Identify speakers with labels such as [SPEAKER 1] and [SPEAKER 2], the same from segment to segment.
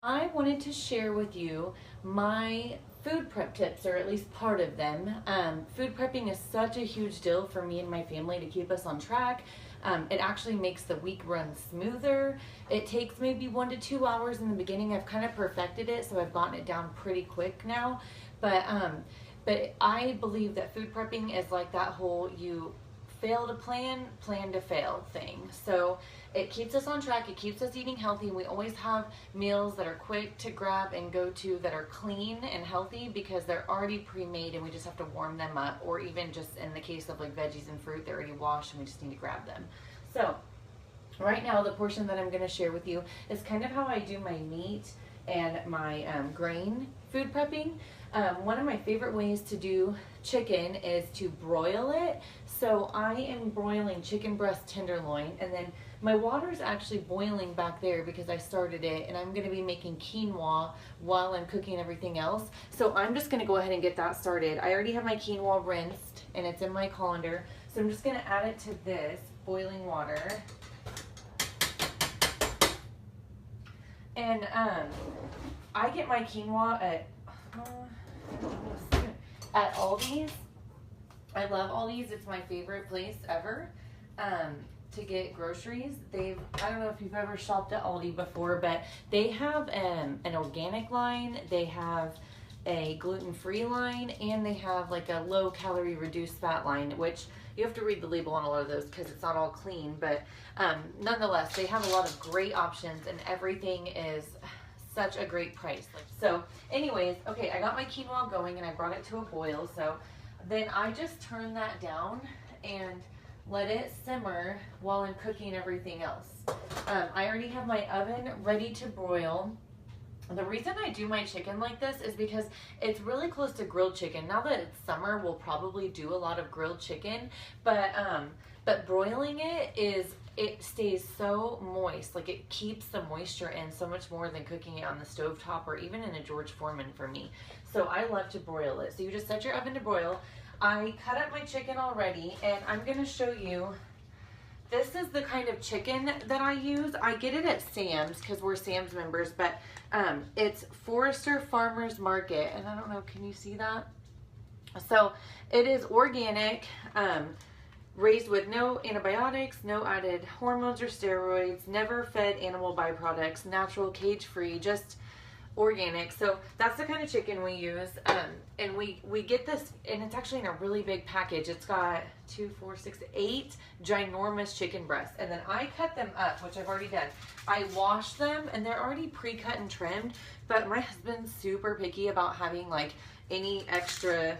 [SPEAKER 1] I wanted to share with you my food prep tips, or at least part of them. Food prepping is such a huge deal for me and my family to keep us on track. It actually makes the week run smoother. It takes maybe 1 to 2 hours in the beginning. I've kind of perfected it, so I've gotten it down pretty quick now. But I believe that food prepping is like that whole you fail to plan, plan to fail thing. So it keeps us on track, it keeps us eating healthy, and we always have meals that are quick to grab and go to that are clean and healthy because they're already pre-made and we just have to warm them up, or even just in the case of like veggies and fruit, they're already washed and we just need to grab them. So right now the portion that I'm going to share with you is kind of how I do my meat and my grain food prepping. One of my favorite ways to do chicken is to broil it. So I am broiling chicken breast tenderloin, and then my water is actually boiling back there because I started it, and I'm going to be making quinoa while I'm cooking everything else. So I'm just going to go ahead and get that started. I already have my quinoa rinsed and it's in my colander, so I'm just going to add it to this boiling water. And I get my quinoa at Aldi's. I love Aldi's. It's my favorite place ever to get groceries. I don't know if you've ever shopped at Aldi before, but they have an organic line. They have a gluten-free line, and they have like a low-calorie reduced fat line, which you have to read the label on a lot of those because it's not all clean, but nonetheless, they have a lot of great options, and everything is such a great price. So anyways, okay, I got my quinoa going and I brought it to a boil. So then I just turn that down and let it simmer while I'm cooking everything else. I already have my oven ready to broil. The reason I do my chicken like this is because it's really close to grilled chicken. Now that it's summer, we'll probably do a lot of grilled chicken, but broiling it stays so moist. Like, it keeps the moisture in so much more than cooking it on the stovetop or even in a George Foreman for me. So I love to broil it. So you just set your oven to broil. I cut up my chicken already, and I'm gonna show you. This is the kind of chicken that I use. I get it at Sam's because we're Sam's members, but it's Forester Farmers Market, and I don't know, can you see that? So it is organic, raised with no antibiotics, no added hormones or steroids, never fed animal byproducts, natural, cage-free, just organic. So that's the kind of chicken we use, and we get this, and it's actually in a really big package. It's got 2, 4, 6, 8 ginormous chicken breasts, and then I cut them up, which I've already done. I wash them, and they're already pre-cut and trimmed, but my husband's super picky about having like any extra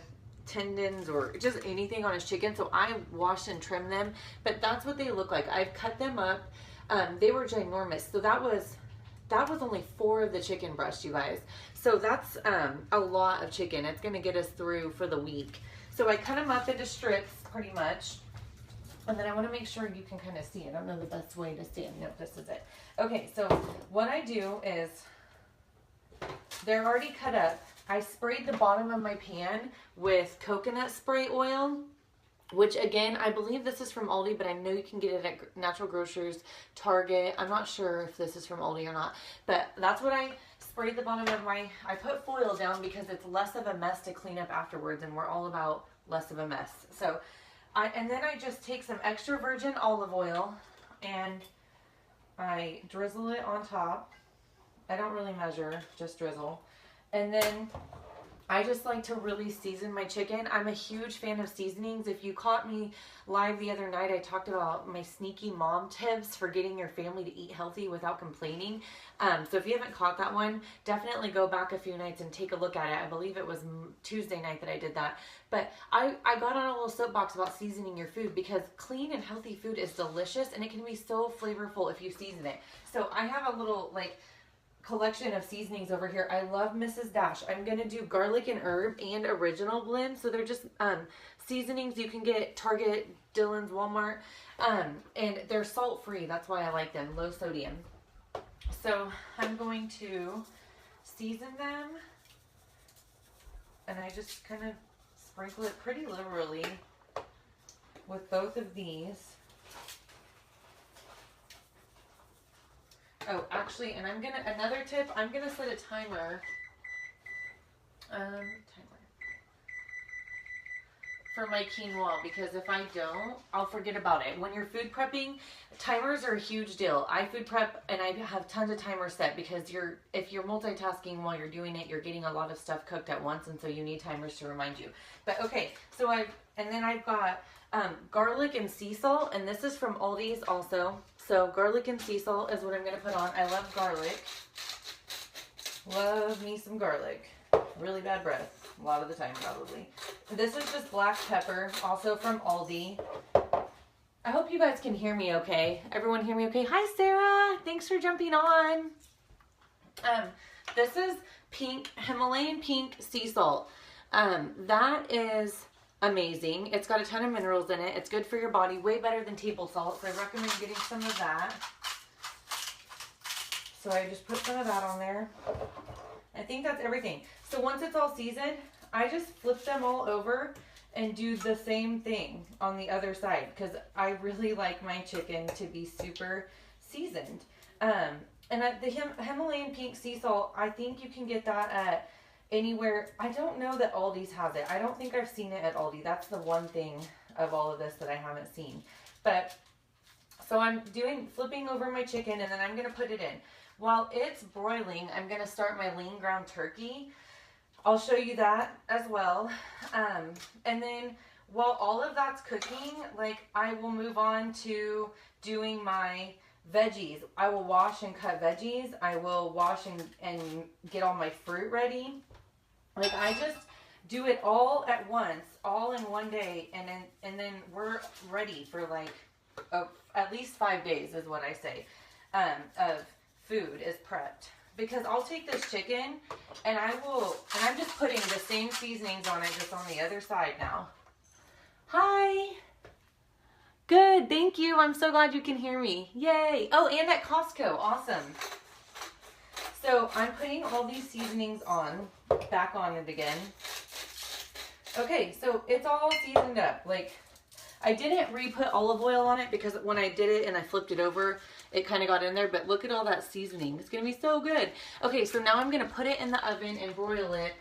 [SPEAKER 1] tendons or just anything on his chicken, so I wash and trim them. But that's what they look like. I've cut them up. They were ginormous, so that was only 4 of the chicken breasts, you guys. So that's a lot of chicken. It's gonna get us through for the week. So I cut them up into strips pretty much. And then I wanna make sure you can kind of see. I don't know the best way to see it. No, this is it. Okay, so what I do is, they're already cut up. I sprayed the bottom of my pan with coconut spray oil, which again, I believe this is from Aldi, but I know you can get it at Natural Grocers, Target. I'm not sure if this is from Aldi or not, but that's what I sprayed the bottom of my, I put foil down because it's less of a mess to clean up afterwards, and we're all about less of a mess. So, and then I just take some extra virgin olive oil and I drizzle it on top. I don't really measure, just drizzle. And then I just like to really season my chicken. I'm a huge fan of seasonings. If you caught me live the other night, I talked about my sneaky mom tips for getting your family to eat healthy without complaining. So if you haven't caught that one, definitely go back a few nights and take a look at it. I believe it was Tuesday night that I did that. But I got on a little soapbox about seasoning your food because clean and healthy food is delicious, and it can be so flavorful if you season it. So I have a little like collection of seasonings over here. I love Mrs. Dash. I'm gonna do garlic and herb and original blend. So they're just seasonings you can get at Target, Dillon's, Walmart, and they're salt free. That's why I like them, low sodium. So I'm going to season them, and I just kind of sprinkle it pretty liberally with both of these. Oh, actually, and another tip, I'm gonna set a timer. Timer for my quinoa, because if I don't, I'll forget about it. When you're food prepping, timers are a huge deal. I food prep and I have tons of timers set because if you're multitasking while you're doing it, you're getting a lot of stuff cooked at once, and so you need timers to remind you. But okay, so I've got garlic and sea salt, and this is from Aldi's also. So garlic and sea salt is what I'm gonna put on. I love garlic. Love me some garlic. Really bad breath. A lot of the time, probably. This is just black pepper, also from Aldi. I hope you guys can hear me okay. Everyone hear me okay? Hi, Sarah. Thanks for jumping on. This is Himalayan pink sea salt. That is amazing. It's got a ton of minerals in it. It's good for your body, way better than table salt. So I recommend getting some of that. So I just put some of that on there. I think that's everything. So once it's all seasoned, I just flip them all over and do the same thing on the other side, because I really like my chicken to be super seasoned. And the Himalayan pink sea salt, I think you can get that at anywhere. I don't know that Aldi's has it. I don't think I've seen it at Aldi. That's the one thing of all of this that I haven't seen. But so I'm flipping over my chicken, and then I'm going to put it in. While it's broiling, I'm going to start my lean ground turkey. I'll show you that as well. And then while all of that's cooking, I will move on to doing my veggies. I will wash and cut veggies. I will wash and get all my fruit ready. I just do it all at once, all in one day, and then we're ready for at least 5 days is what I say, of food is prepped. Because I'll take this chicken and I'm just putting the same seasonings on it, just on the other side now. Hi. Good, thank you. I'm so glad you can hear me. Yay. Oh, and at Costco, awesome. So I'm putting all these seasonings back on it again. Okay, so it's all seasoned up. I didn't re-put olive oil on it because when I did it and I flipped it over, it kind of got in there, but look at all that seasoning. It's going to be so good. Okay, so now I'm going to put it in the oven and broil it.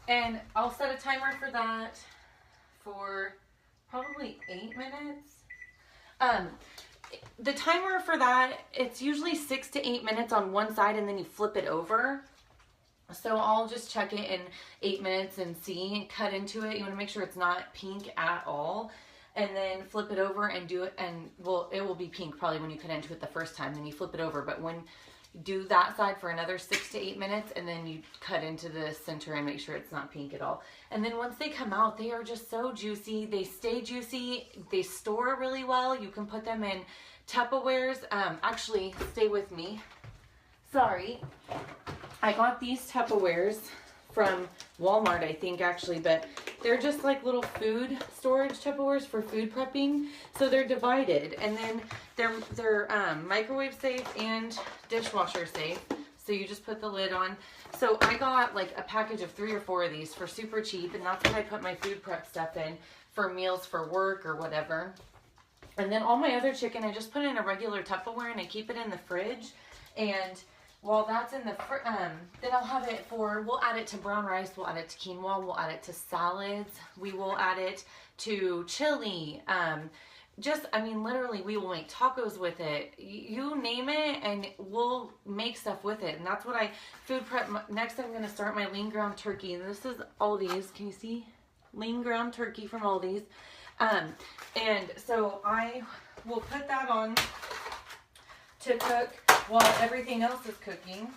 [SPEAKER 1] And I'll set a timer for that for probably 8 minutes. The timer for that, it's usually 6 to 8 minutes on one side, and then you flip it over. So I'll just check it in 8 minutes and see, cut into it. You want to make sure it's not pink at all, and then flip it over and do it. And well, it will be pink probably when you cut into it the first time, then you flip it over. But when you do that side for another 6 to 8 minutes, and then you cut into the center and make sure it's not pink at all. And then once they come out, they are just so juicy. They stay juicy. They store really well. You can put them in Tupperwares. Actually, stay with me. Sorry. I got these Tupperwares from Walmart, I think, actually, but they're just like little food storage Tupperwares for food prepping. So they're divided, and then they're microwave safe and dishwasher safe. So you just put the lid on. So I got a package of 3 or 4 of these for super cheap, and that's what I put my food prep stuff in for meals for work or whatever. And then all my other chicken, I just put in a regular Tupperware and I keep it in the fridge. And while that's in the then I'll have it we'll add it to brown rice, we'll add it to quinoa, we'll add it to salads, we will add it to chili. Literally, we will make tacos with it. You name it, and we'll make stuff with it. And that's what I food prep. Next, I'm going to start my lean ground turkey. And this is Aldi's. Can you see? Lean ground turkey from Aldi's. And so I will put that on to cook while everything else is cooking.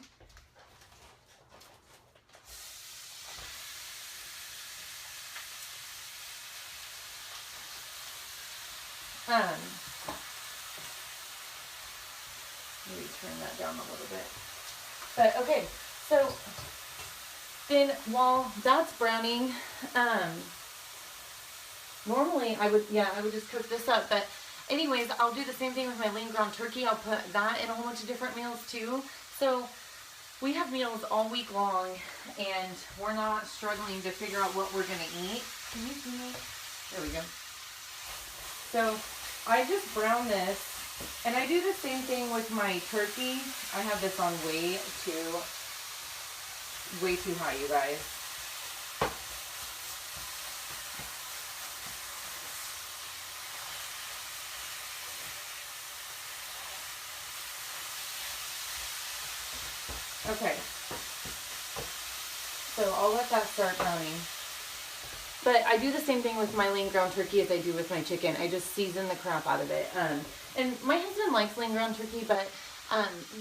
[SPEAKER 1] Maybe turn that down a little bit. But okay, so then while that's browning, normally I would just cook this up, but anyways, I'll do the same thing with my lean ground turkey. I'll put that in a whole bunch of different meals too. So we have meals all week long, and we're not struggling to figure out what we're going to eat. Can you see me? There we go. So I just brown this, and I do the same thing with my turkey. I have this on way too high, you guys. Okay, so I'll let that start browning. But I do the same thing with my lean ground turkey as I do with my chicken. I just season the crap out of it. And my husband likes lean ground turkey, but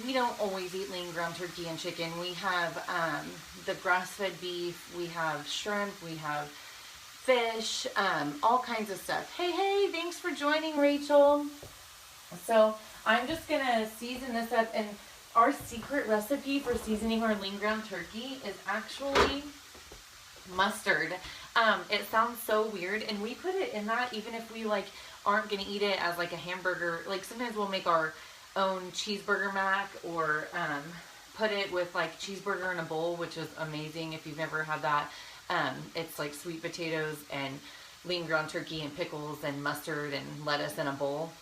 [SPEAKER 1] we don't always eat lean ground turkey and chicken. We have the grass-fed beef, we have shrimp, we have fish, all kinds of stuff. Hey, thanks for joining, Rachel. So I'm just gonna season this up, and our secret recipe for seasoning our lean ground turkey is actually mustard. It sounds so weird, and we put it in that even if we like aren't gonna eat it as like a hamburger. Like sometimes we'll make our own cheeseburger mac, or put it with like cheeseburger in a bowl, which is amazing if you've never had that. It's like sweet potatoes and lean ground turkey and pickles and mustard and lettuce in a bowl.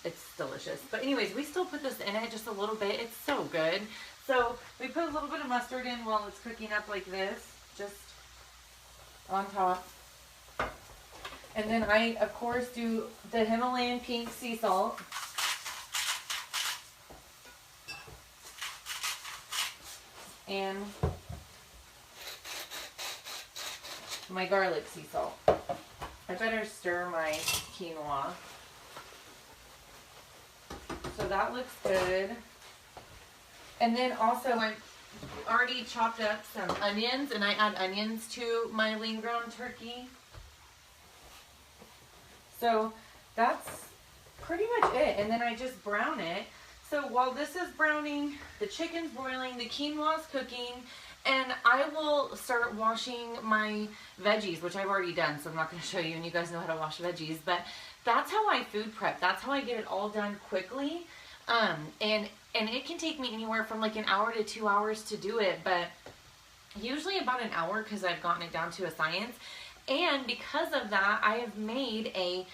[SPEAKER 1] It's delicious. But anyways, we still put this in it just a little bit. It's so good. So we put a little bit of mustard in while it's cooking up like this, just on top. And then I, of course, do the Himalayan pink sea salt. And my garlic sea salt. I better stir my quinoa. So that looks good. And then also I already chopped up some onions, and I add onions to my lean ground turkey. So that's pretty much it. And then I just brown it. So while this is browning, the chicken's boiling, the quinoa's cooking, and I will start washing my veggies, which I've already done, so I'm not going to show you, and you guys know how to wash veggies, but that's how I food prep. That's how I get it all done quickly. And it can take me anywhere from like an hour to 2 hours to do it, but usually about an hour because I've gotten it down to a science. And because of that, I have made a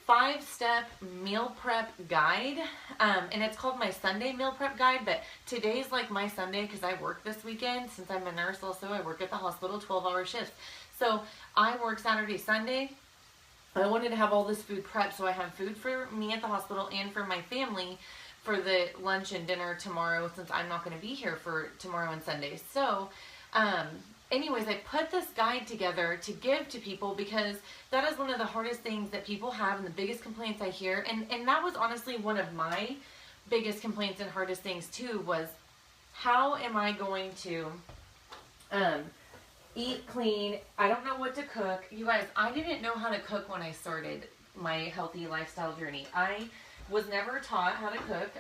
[SPEAKER 1] 5-step meal prep guide, and it's called my Sunday meal prep guide, but today's like my Sunday because I work this weekend. Since I'm a nurse also, I work at the hospital 12-hour shifts. So I work Saturday, Sunday. I wanted to have all this food prep, so I have food for me at the hospital and for my family for the lunch and dinner tomorrow, since I'm not going to be here for tomorrow and Sunday. So anyways, I put this guide together to give to people because that is one of the hardest things that people have and the biggest complaints I hear. And that was honestly one of my biggest complaints and hardest things too, was how am I going to eat clean? I don't know what to cook. You guys, I didn't know how to cook when I started my healthy lifestyle journey. I was never taught how to cook.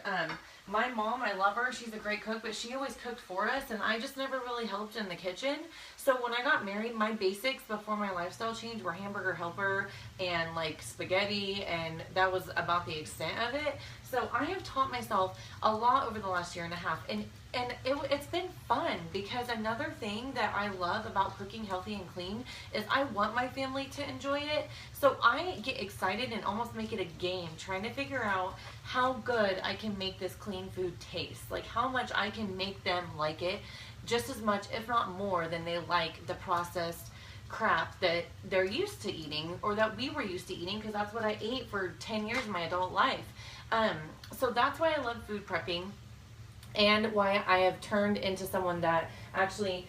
[SPEAKER 1] My mom, I love her, she's a great cook, but she always cooked for us, and I just never really helped in the kitchen. So when I got married, my basics before my lifestyle change were hamburger helper and like spaghetti, and that was about the extent of it. So I have taught myself a lot over the last year and a half, and it's been fun, because another thing that I love about cooking healthy and clean is I want my family to enjoy it. So I get excited and almost make it a game, trying to figure out how good I can make this clean food taste, like how much I can make them like it just as much, if not more, than they like the processed crap that they're used to eating, or that we were used to eating, because that's what I ate for 10 years of my adult life. So that's why I love food prepping, and why I have turned into someone that actually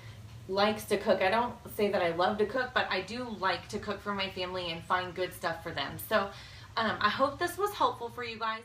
[SPEAKER 1] likes to cook. I don't say that I love to cook, but I do like to cook for my family and find good stuff for them. So I hope this was helpful for you guys.